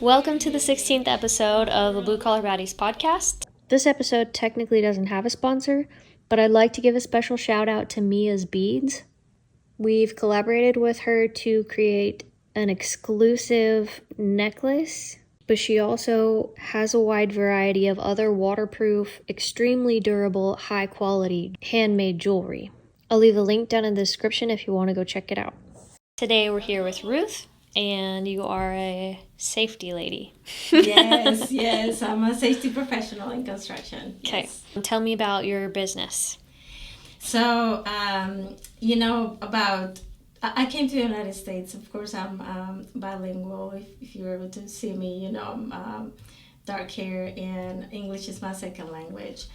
Welcome to the 16th episode of the BlueCollarBaddies podcast. This episode technically doesn't have a sponsor, but I'd like to give a special shout out to Mia's Beads. We've collaborated with her to create an exclusive necklace, but she also has a wide variety of other waterproof, extremely durable, high quality handmade jewelry. I'll leave a link down in the description if you want to go check it out. Today we're here with Ruth. And you are a safety lady. Yes, I'm a safety professional in construction. Okay, yes. Tell me about your business. So, I came to the United States. Of course, I'm bilingual. If you're able to see me, I'm dark hair and English is my second language.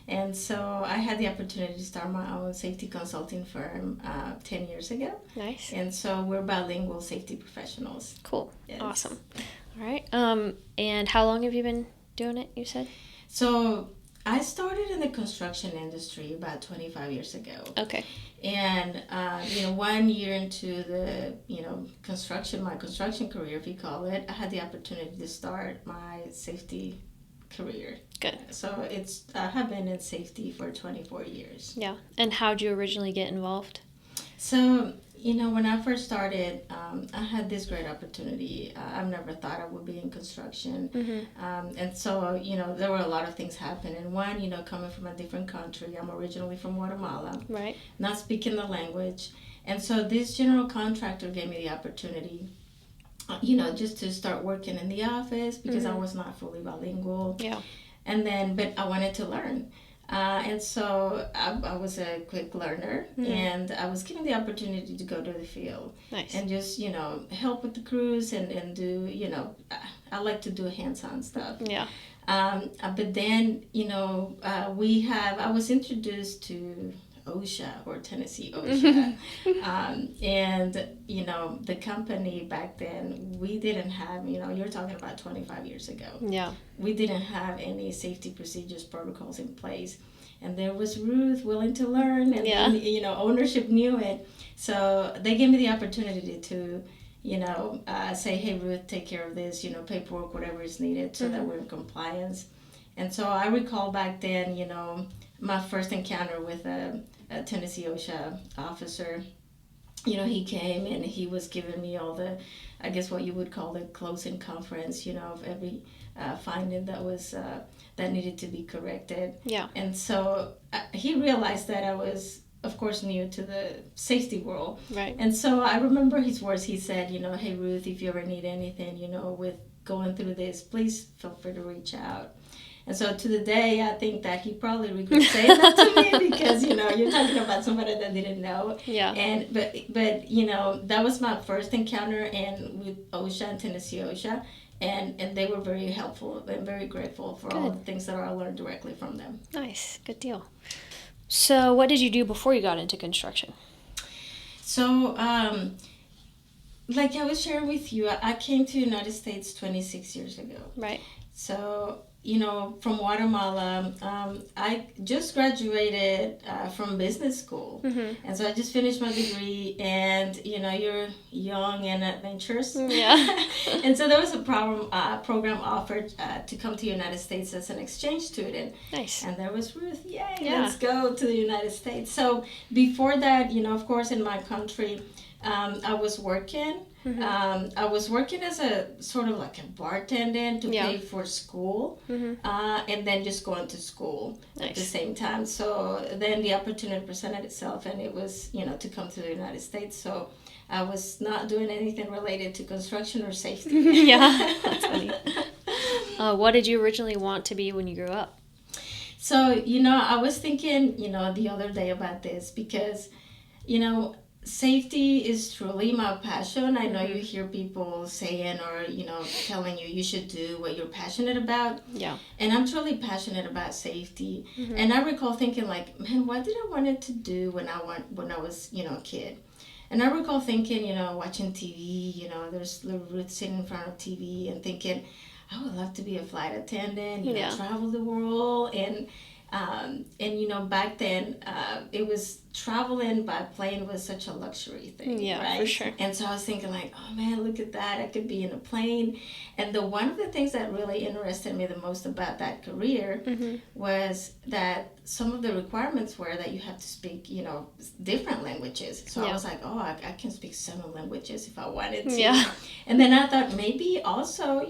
And so I had the opportunity to start my own safety consulting firm 10 years ago. Nice. And so we're bilingual safety professionals. Cool. Yes. Awesome. All right. And how long have you been doing it, you said? So I started in the construction industry about 25 years ago. Okay. And, 1 year into the, my construction career, if you call it, I had the opportunity to start my safety career. Good. So I have been in safety for 24 years. Yeah. And how'd you originally get involved? So, when I first started, I had this great opportunity. I've never thought I would be in construction. Mm-hmm. And so, there were a lot of things happening. One, coming from a different country. I'm originally from Guatemala. Right. Not speaking the language. And so this general contractor gave me the opportunity just to start working in the office because I was not fully bilingual. Yeah. But I wanted to learn. And so I was a quick learner, and I was given the opportunity to go to the field. Nice. And just, help with the crews and do, I like to do hands-on stuff. Yeah. But then, I was introduced to OSHA or Tennessee OSHA. The company back then, we didn't have, you're talking about 25 years ago. Yeah. We didn't have any safety procedures, protocols in place. And there was Ruth willing to learn, and then, ownership knew it. So they gave me the opportunity to, say, hey, Ruth, take care of this, paperwork, whatever is needed so that we're in compliance. And so I recall back then, my first encounter with a Tennessee OSHA officer. He came and he was giving me all the, I guess what you would call the closing conference, of every finding that was that needed to be corrected. Yeah. And so he realized that I was, of course, new to the safety world. Right. And so I remember his words. He said, hey, Ruth, if you ever need anything, with going through this, please feel free to reach out. And so to the day, I think that he probably regrets saying that to me because, you're talking about somebody that didn't know. Yeah. But that was my first encounter with OSHA and Tennessee OSHA. And they were very helpful and very grateful for all the things that I learned directly from them. Nice. Good deal. So what did you do before you got into construction? So, like I was sharing with you, I came to the United States 26 years ago. Right. So, from Guatemala, I just graduated from business school. Mm-hmm. And so I just finished my degree, and, you're young and adventurous. Yeah. And so there was a program offered to come to the United States as an exchange student. Nice. And there was Ruth, let's go to the United States. So before that, of course, in my country, I was working. Mm-hmm. I was working as a sort of like a bartender to pay for school, and then just going to school at the same time. So then the opportunity presented itself, and it was, to come to the United States. So I was not doing anything related to construction or safety. Yeah, that's funny. What did you originally want to be when you grew up? So, I was thinking, the other day about this because, safety is truly my passion. I know you hear people saying or, telling you should do what you're passionate about. Yeah. And I'm truly passionate about safety. Mm-hmm. And I recall thinking like, man, what did I want it to do when I was, a kid? And I recall thinking, watching TV, there's little Ruth sitting in front of TV and thinking, I would love to be a flight attendant, travel the world. And back then, it was traveling by plane was such a luxury thing, Yeah, right? for sure. And so I was thinking like, oh man, look at that. I could be in a plane. And one of the things that really interested me the most about that career was that some of the requirements were that you have to speak, different languages. So I was like, oh, I can speak 7 languages if I wanted to. Yeah. And then I thought maybe also,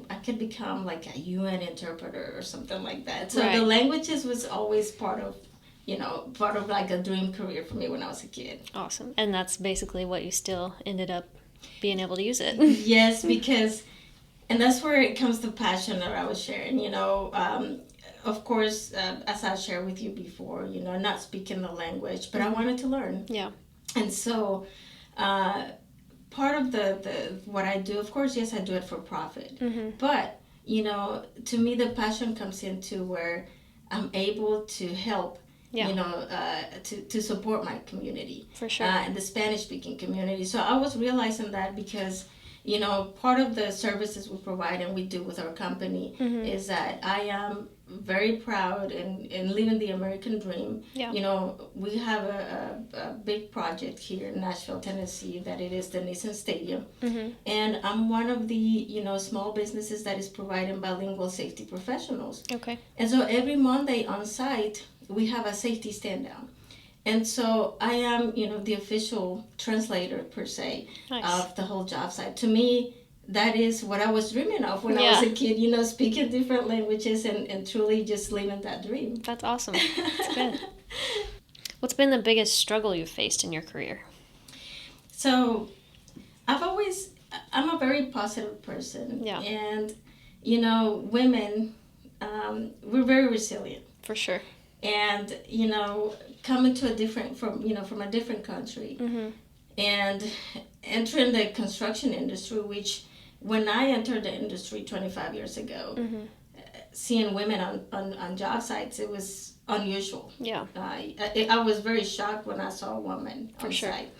I could become like a UN interpreter or something like that. So the languages was always part of like a dream career for me when I was a kid. Awesome. And that's basically what you still ended up being able to use it. Yes, because, and that's where it comes to passion that I was sharing, of course, as I shared with you before, not speaking the language, but I wanted to learn. Yeah. And so, part of the what I do, of course, yes, I do it for profit. But, to me, the passion comes into where I'm able to help to support my community. For sure. And the Spanish-speaking community. So I was realizing that because, part of the services we provide and we do with our company is that I am very proud in living the American dream. Yeah. We have a big project here in Nashville, Tennessee, that it is the Nissan Stadium. And I'm one of the, small businesses that is providing bilingual safety professionals. Okay. And so every Monday on site, we have a safety stand down. And so I am, the official translator, per se, of the whole job site. To me, that is what I was dreaming of when I was a kid, speaking different languages and truly just living that dream. That's awesome. That's good. What's been the biggest struggle you've faced in your career? So I'm a very positive person. Yeah. And, women, we're very resilient. For sure. And, coming to from a different country and entering the construction industry, which when I entered the industry 25 years ago, seeing women on job sites, it was unusual. Yeah. I was very shocked when I saw a woman on site.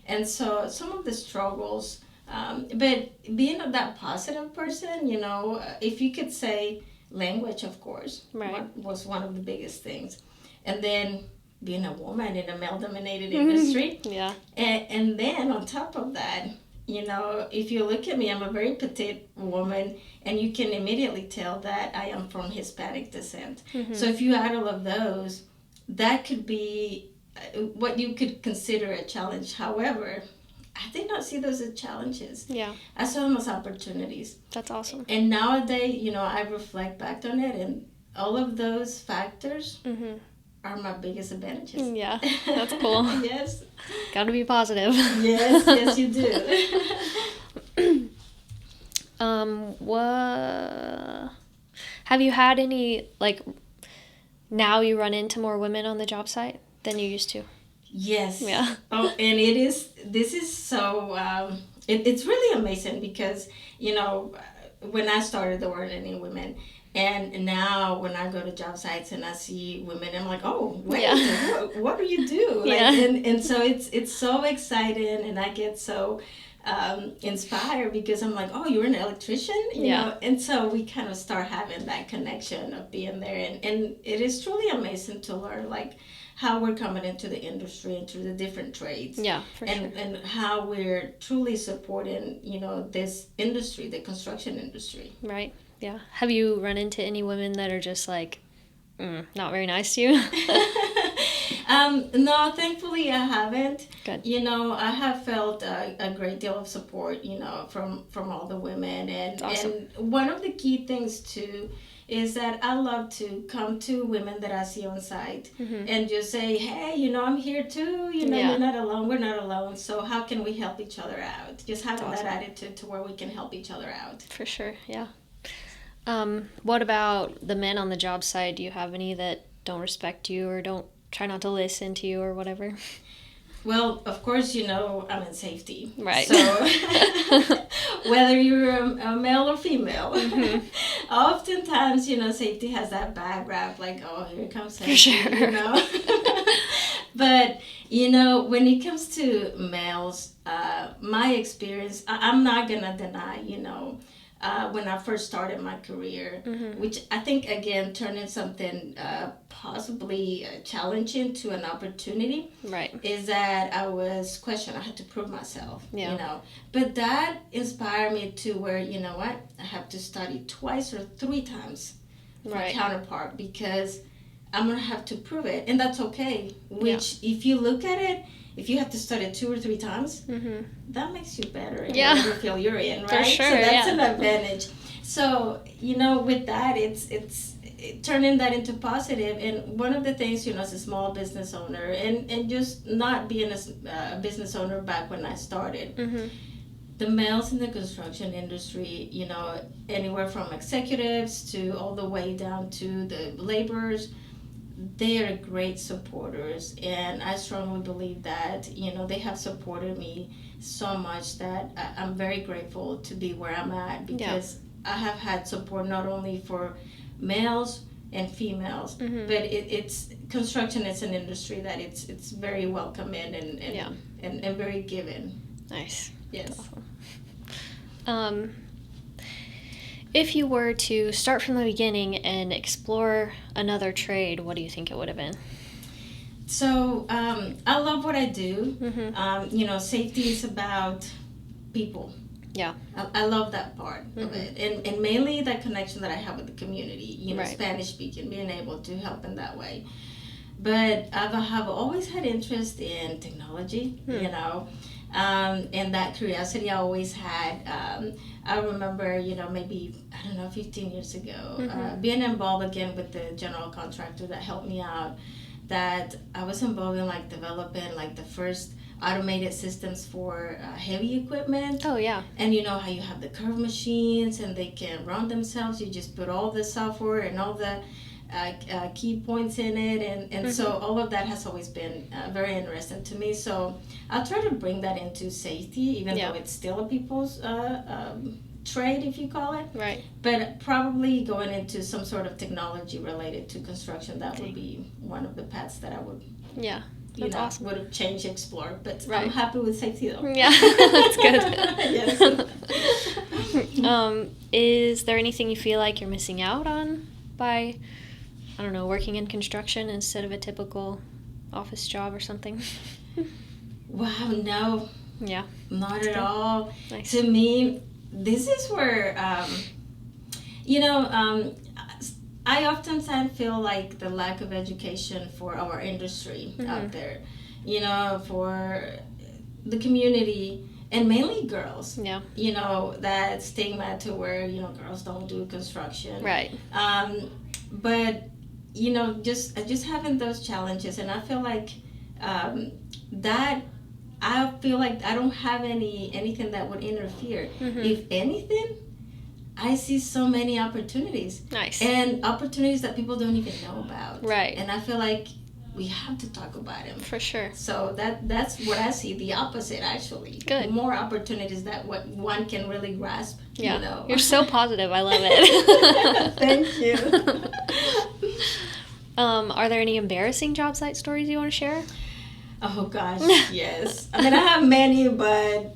And so some of the struggles, but being that positive person, if you could say language, of course, was one of the biggest things. And then being a woman in a male-dominated industry. Yeah. And then on top of that, if you look at me, I'm a very petite woman, and you can immediately tell that I am from Hispanic descent. So if you add all of those, that could be what you could consider a challenge. However, I did not see those as challenges. Yeah. I saw them as opportunities. That's awesome. And nowadays, I reflect back on it, and all of those factors are my biggest advantages. Yeah, that's cool. Yes. Gotta be positive. Yes, you do. What have you had any, like, now you run into more women on the job site than you used to? Yes. Yeah. Oh, and this is so, it's really amazing because, when I started, there weren't any women. And now when I go to job sites and I see women, I'm like, oh, wait, what do you do? Like, and so it's so exciting, and I get so inspired because I'm like, oh, you're an electrician? You know? And so we kind of start having that connection of being there. And it is truly amazing to learn, like, how we're coming into the industry and through the different trades. Yeah, for sure. And how we're truly supporting, this industry, the construction industry. Right. Yeah. Have you run into any women that are just like, not very nice to you? No, thankfully I haven't. Good. I have felt a great deal of support, from all the women. And, awesome. And one of the key things too is that I love to come to women that I see on site and just say, hey, I'm here too. You're not alone. We're not alone. So how can we help each other out? Just having that attitude to where we can help each other out. For sure. Yeah. What about the men on the job site? Do you have any that don't respect you or don't try not to listen to you or whatever? Well, of course, I'm in safety. Right. So whether you're a male or female, oftentimes, safety has that bad rap, like, oh, here comes safety, For sure. But, when it comes to males, my experience, I'm not going to deny, when I first started my career, which I think, again, turning something possibly challenging to an opportunity, right, is that I was questioned. I had to prove myself, yeah, you know. But that inspired me to where, you know what, I have to study twice or three times my right, counterpart, because I'm going to have to prove it. And that's okay. Which, if you look at it, if you have to study 2 or 3 times, that makes you better in whatever field you're in, right? For sure, so that's an advantage. So, you know, with that, it's turning that into positive. And one of the things, you know, as a small business owner, and just not being a business owner back when I started, the males in the construction industry, you know, anywhere from executives to all the way down to the laborers, they are great supporters. And I strongly believe that, you know, they have supported me so much that I'm very grateful to be where I'm at, because I have had support not only for males and females, but it's construction is an industry that it's very welcoming and very giving. Nice. Yes. Awesome. If you were to start from the beginning and explore another trade, what do you think it would have been? So I love what I do. You know, safety is about people. Yeah. I love that part of it. And mainly that connection that I have with the community, you know, Right. Spanish speaking, being able to help in that way. But I have always had interest in technology, you know, and that curiosity I always had. I remember, you know, maybe, I don't know, 15 years ago, being involved again with the general contractor that helped me out, that I was involved in like developing like the first automated systems for heavy equipment. Oh, yeah. And you know how you have the curve machines and they can run themselves. You just put all the software and all the key points in it, and so all of that has always been very interesting to me. So I'll try to bring that into safety, even though it's still a people's trade, if you call it. Right. But probably going into some sort of technology related to construction, that would be one of the paths that I would, Yeah. you know, awesome. would have changed, explore. But Right. I'm happy with safety though. Yeah, that's good. Yes. Is there anything you feel like you're missing out on by, I don't know, working in construction instead of a typical office job or something? Wow, no. Yeah. Not at all. Nice. To me, this is where, you know, I oftentimes feel like the lack of education for our industry out there, you know, for the community, and mainly girls. Yeah. You know, that stigma to where, you know, girls don't do construction. Right. But, you know, just having those challenges, and I feel like that, I feel like I don't have anything that would interfere. If anything, I see so many opportunities. Nice. And opportunities that people don't even know about. Right. And I feel like we have to talk about them. For sure. So that's what I see, the opposite, actually. Good. More opportunities that what one can really grasp. Yeah. You know? You're so positive. I love it. Thank you. Are there any embarrassing job site stories you want to share? Oh gosh, yes. I mean, I have many, but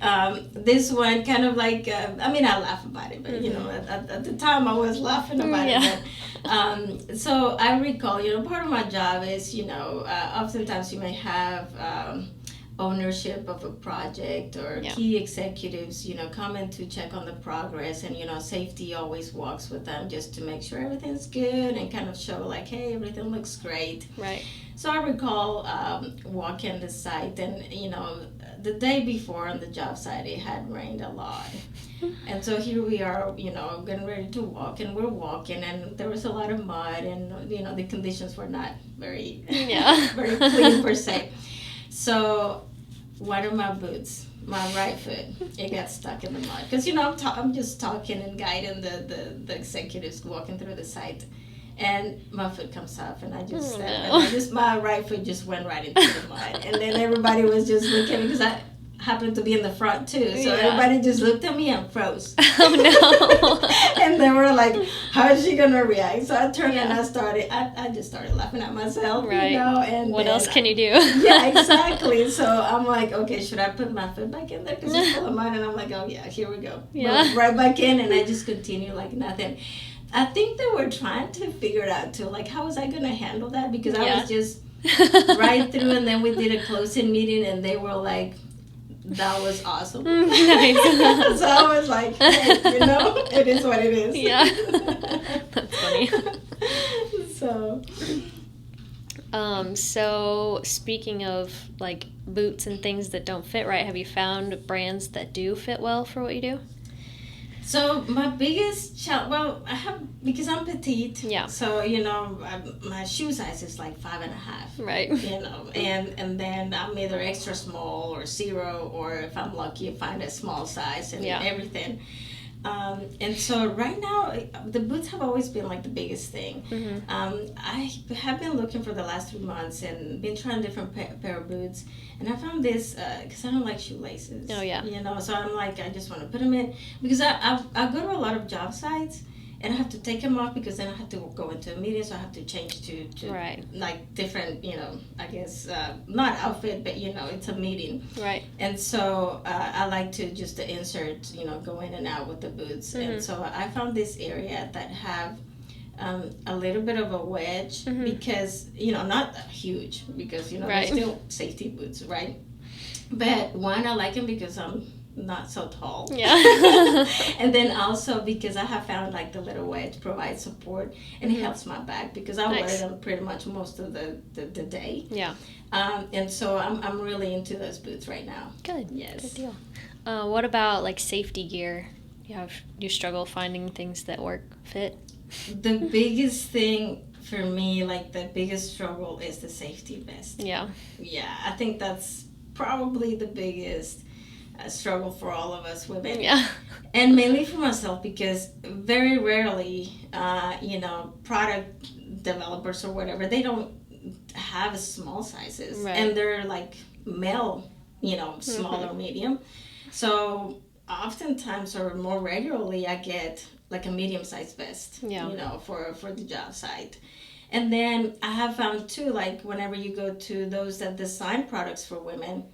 this one kind of like, I mean, I laugh about it, but you know, at the time I was laughing about it. But, so I recall, you know, part of my job is, you know, oftentimes you may have ownership of a project, or key executives, you know, coming to check on the progress, and, you know, safety always walks with them just to make sure everything's good and kind of show like, hey, everything looks great. Right. So I recall walking the site, and, you know, the day before on the job site, it had rained a lot. And so here we are, you know, getting ready to walk, and we're walking, and there was a lot of mud, and, you know, the conditions were not very, very clean per se. So one of my boots, my right foot, it got stuck in the mud. Because, you know, I'm just talking and guiding the executives walking through the site. And my foot comes off, and I just stepped, and my right foot just went right into the mud. And then everybody was just looking, because happened to be in the front too. So everybody just looked at me and froze. Oh no. And they were like, how is she gonna react? So I turned and I just started laughing at myself, right. you know. And what else can you do? Yeah, exactly. So I'm like, okay, should I put my foot back in there? Because it's full of mud. And I'm like, oh yeah, here we go. Yeah. Right back in, and I just continue like nothing. I think they were trying to figure it out too, like how was I gonna handle that? Because I was just right through, and then we did a closing meeting, and they were like, that was awesome. Nice. So I was like, hey, you know, it is what it is. Yeah. That's funny. So speaking of like boots and things that don't fit right, have you found brands that do fit well for what you do? So my biggest challenge, well, I have, because I'm petite. Yeah. So, you know, my shoe size is like 5.5. Right. You know, and then I'm either extra small or 0, or if I'm lucky, find a small size and everything. And so right now, the boots have always been like the biggest thing. Mm-hmm. I have been looking for the last 3 months and been trying different pair of boots. And I found this, because I don't like shoelaces. Oh, yeah. You know, so I'm like, I just want to put them in. Because I go to a lot of job sites, and I have to take them off because then I have to go into a meeting, so I have to change to right. like different, you know, I guess, not outfit, but, you know, it's a meeting. Right. And so I like to just insert, you know, go in and out with the boots. Mm-hmm. And so I found this area that have a little bit of a wedge, mm-hmm. because, you know, not huge, because, you know, they're still safety boots, right? But one, I like them because I'm not so tall. Yeah. And then also because I have found like the little wedge provides support, and it helps my back because I wear them pretty much most of the day. Yeah. And so I'm really into those boots right now. Good. Yes. Good deal. What about like safety gear? You struggle finding things that fit? The biggest thing for me, like the biggest struggle, is the safety vest. Yeah. Yeah, I think that's probably the biggest struggle for all of us women. Yeah. And mainly for myself, because very rarely, you know, product developers or whatever, they don't have small sizes. Right. And they're like male, you know, small or medium. So oftentimes, or more regularly, I get like a medium-sized vest, you know, for the job site. And then I have found too, like whenever you go to those that design products for women,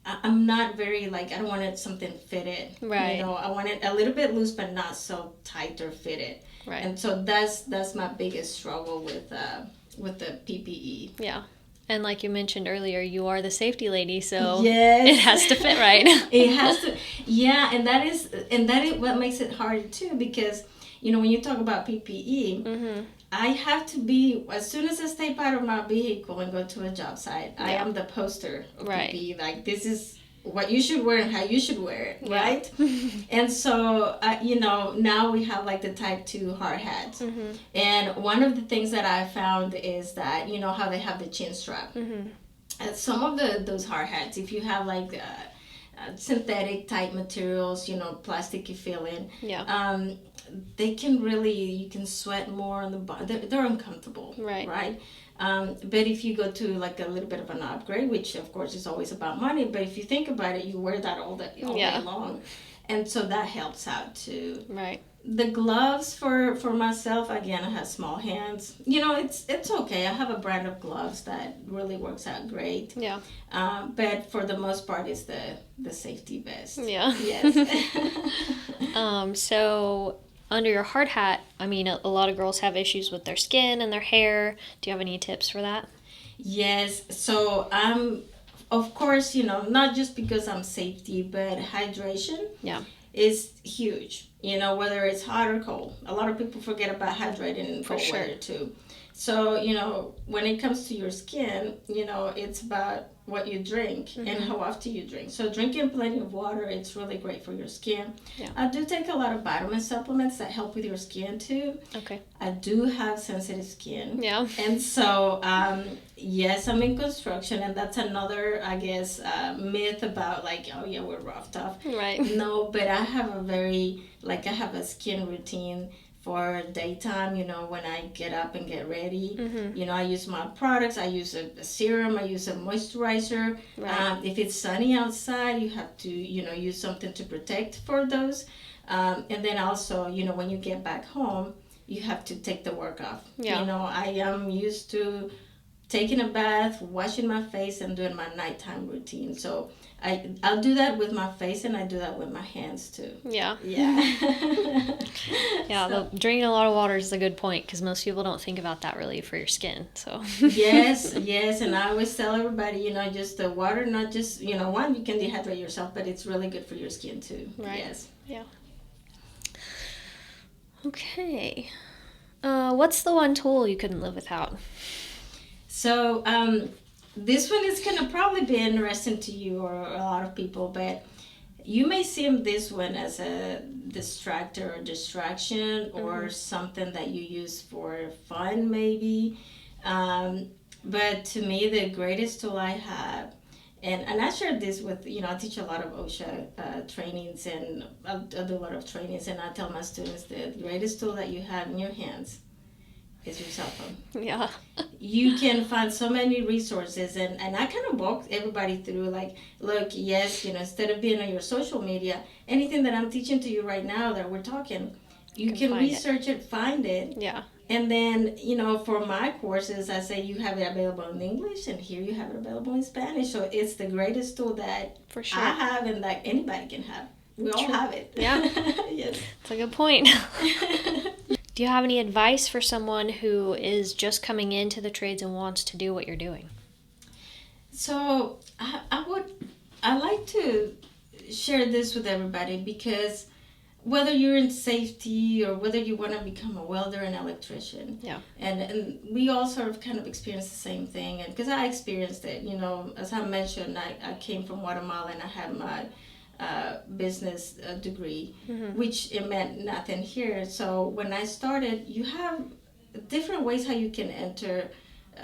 I'm not very, like, I don't want it something fitted. Right. You know, I want it a little bit loose, but not so tight or fitted. Right. And so that's my biggest struggle with the PPE. Yeah. And like you mentioned earlier, you are the safety lady, so it has to fit right. It has to, yeah, and that is what makes it hard too, because, you know, when you talk about PPE, mm-hmm. I have to be, as soon as I step out of my vehicle and go to a job site, I am the poster of PPE. Like, this is what you should wear and how you should wear it, right? And so, you know, now we have like the type 2 hard hats. Mm-hmm. And one of the things that I found is that, you know, how they have the chin strap. Mm-hmm. And some of those hard hats, if you have like synthetic type materials, you know, plasticky feeling, they can really, you can sweat more on the body. They're uncomfortable, right? But if you go to like a little bit of an upgrade, which of course is always about money, but if you think about it, you wear that all day long, and so that helps out too. Right. The gloves for myself, again, I have small hands. You know, it's okay. I have a brand of gloves that really works out great. Yeah. But for the most part, it's the safety vest. Yeah. Yes. So under your hard hat, I mean, a lot of girls have issues with their skin and their hair. Do you have any tips for that? Yes. So of course, you know, not just because I'm safety, but hydration is huge. You know, whether it's hot or cold. A lot of people forget about hydrating in cold weather too. So, you know, when it comes to your skin, you know, it's about what you drink, mm-hmm. and how often you drink. So drinking plenty of water, it's really great for your skin. Yeah. I do take a lot of vitamin supplements that help with your skin too. Okay. I do have sensitive skin. Yeah. And so, yes, I'm in construction, and that's another, I guess, myth about like, oh yeah, we're rough, tough. Right. No, but I have I have a skin routine for daytime, when I get up and get ready. Mm-hmm. I use my products. I use a serum. I use a moisturizer. Right. If it's sunny outside, you have to, use something to protect for those. And then also, when you get back home, you have to take the work off. Yeah. I am used to taking a bath, washing my face, and doing my nighttime routine. So I'll do that with my face, and I do that with my hands too. Yeah. Yeah. Yeah, So, drinking a lot of water is a good point because most people don't think about that really for your skin. So yes, and I always tell everybody, just the water, not just, one, you can dehydrate yourself, but it's really good for your skin too. Right. Yes. Yeah. Okay. What's the one tool you couldn't live without? So this one is going to probably be interesting to you or a lot of people, but you may see this one as a distractor or distraction or something that you use for fun maybe. But to me, the greatest tool I have, and I share this with, I teach a lot of OSHA trainings, and I do a lot of trainings, and I tell my students the greatest tool that you have in your hands is your cell phone. Yeah. You can find so many resources, and I kind of walk everybody through, like, look, yes, instead of being on your social media, anything that I'm teaching to you right now that we're talking, you can research it, find it. Yeah. And then, for my courses, I say you have it available in English, and here you have it available in Spanish. So it's the greatest tool that For sure. I have and that anybody can have. We all have it. Yeah. Yes. That's a good point. Do you have any advice for someone who is just coming into the trades and wants to do what you're doing? So I like to share this with everybody, because whether you're in safety or whether you want to become a welder and electrician, Yeah. and we all sort of kind of experience the same thing, and because I experienced it, as I mentioned, I came from Guatemala, and I had my business degree, which it meant nothing here. So when I started, you have different ways how you can enter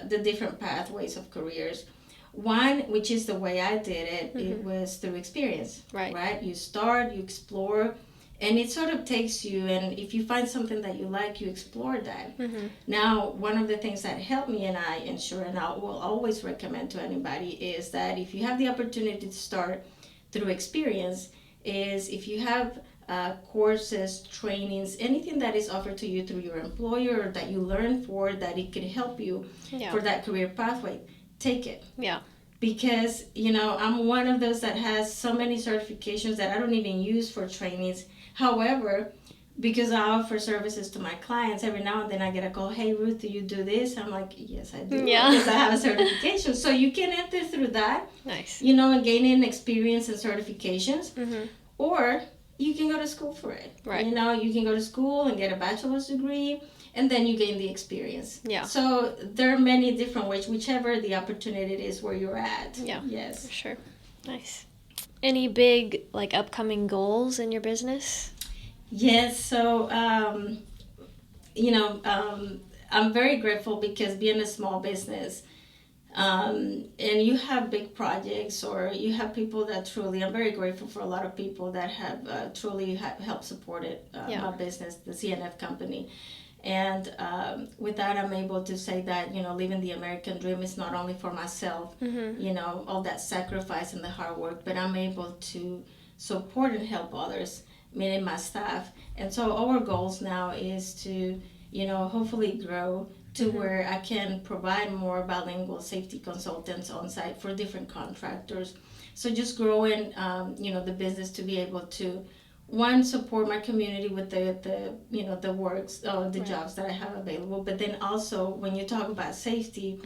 the different pathways of careers. One, which is the way I did it, it was through experience. Right? You start, you explore, and it sort of takes you, and if you find something that you like, you explore that. Now, one of the things that helped me, and I ensure, and I will always recommend to anybody, is that if you have the opportunity to start through experience, is if you have courses, trainings, anything that is offered to you through your employer, or that you learn for, that it could help you for that career pathway, take it. Yeah. Because, I'm one of those that has so many certifications that I don't even use for trainings. However, because I offer services to my clients, every now and then I get a call, hey, Ruth, do you do this? I'm like, yes, I do. Yeah. Because I have a certification. So you can enter through that. Nice. And gaining experience and certifications. Or you can go to school for it. Right. You can go to school and get a bachelor's degree, and then you gain the experience. Yeah. So there are many different ways, whichever the opportunity is where you're at. Yeah. Yes. For sure. Nice. Any big, upcoming goals in your business? Yes. So, I'm very grateful, because being a small business, and you have big projects, or you have people that truly, I'm very grateful for a lot of people that have truly helped support it, my business, the CNF company. And with that, I'm able to say that, living the American dream is not only for myself, all that sacrifice and the hard work, but I'm able to support and help others, meaning my staff. And so our goals now is to, hopefully grow to where I can provide more bilingual safety consultants on site for different contractors. So just growing, the business to be able to, one, support my community with the works or the jobs that I have available. But then also, when you talk about safety,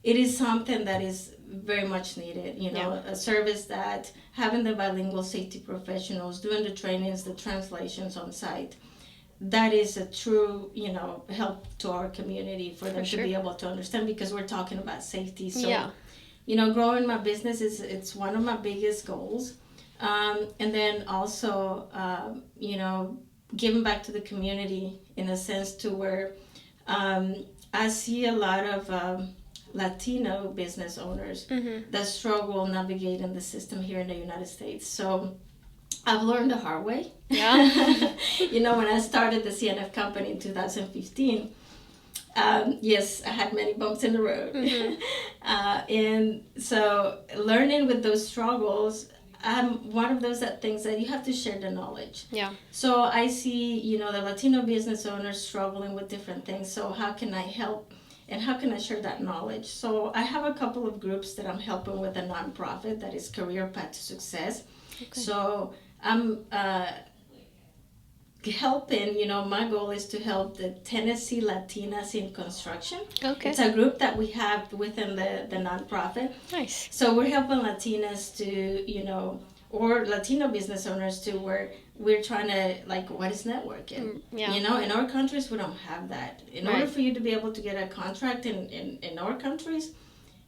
it is something that is very much needed. A service that having the bilingual safety professionals doing the trainings, the translations on site, that is a true, help to our community for them to be able to understand, because we're talking about safety. So, growing my business it's one of my biggest goals. And then also, giving back to the community in a sense to where I see a lot of Latino business owners that struggle navigating the system here in the United States. So I've learned the hard way. Yeah. When I started the CNF company in 2015, yes, I had many bumps in the road. Mm-hmm. And so learning with those struggles, I'm one of those that thinks that you have to share the knowledge. Yeah. So I see, the Latino business owners struggling with different things. So how can I help? And how can I share that knowledge? So I have a couple of groups that I'm helping with a nonprofit that is Career Path to Success. Okay. So I'm helping, my goal is to help the Tennessee Latinas in Construction. Okay. It's a group that we have within the nonprofit. Nice. So we're helping Latinas to, or Latino business owners to where we're trying to, what is networking? Yeah. In our countries, we don't have that. In order for you to be able to get a contract in our countries,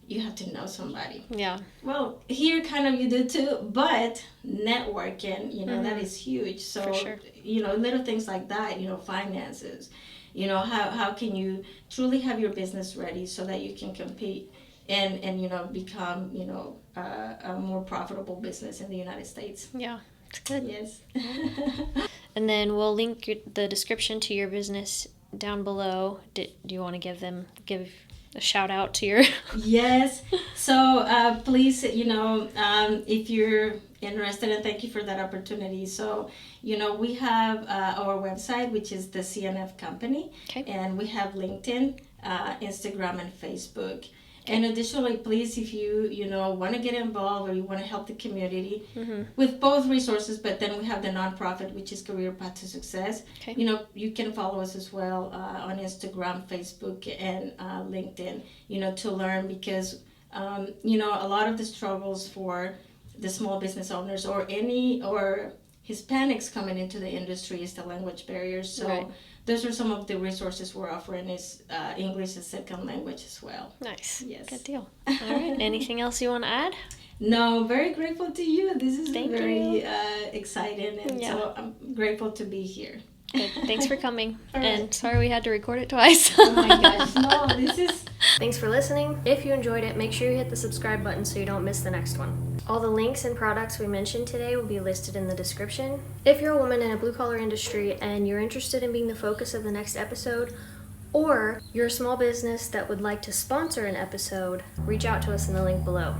you have to know somebody. Yeah. Well, here kind of you do too, but networking, that is huge. So, for sure. Little things like that, finances, how can you truly have your business ready so that you can compete and become, a more profitable business in the United States. Yeah, it's good. Yes. And then we'll link the description to your business down below. Do you want to give a shout out to your... Yes. So please, if you're interested, and thank you for that opportunity. So, we have our website, which is the CNF Company. Okay. And we have LinkedIn, Instagram, and Facebook. And additionally, please, if you want to get involved or you want to help the community with both resources, but then we have the nonprofit, which is Career Path to Success. Okay. You can follow us as well on Instagram, Facebook, and LinkedIn, to learn because, a lot of the struggles for the small business owners or Hispanics coming into the industry is the language barriers. So those are some of the resources we're offering is English as second language as well. Nice. Yes. Good deal. All right. Anything else you want to add? No, very grateful to you. This is Thank very you. Exciting, and so I'm grateful to be here. Good. Thanks for coming. Right. And sorry we had to record it twice. Oh my gosh, no, this is... Thanks for listening. If you enjoyed it, make sure you hit the subscribe button so you don't miss the next one. All the links and products we mentioned today will be listed in the description. If you're a woman in a blue-collar industry and you're interested in being the focus of the next episode, or you're a small business that would like to sponsor an episode, reach out to us in the link below.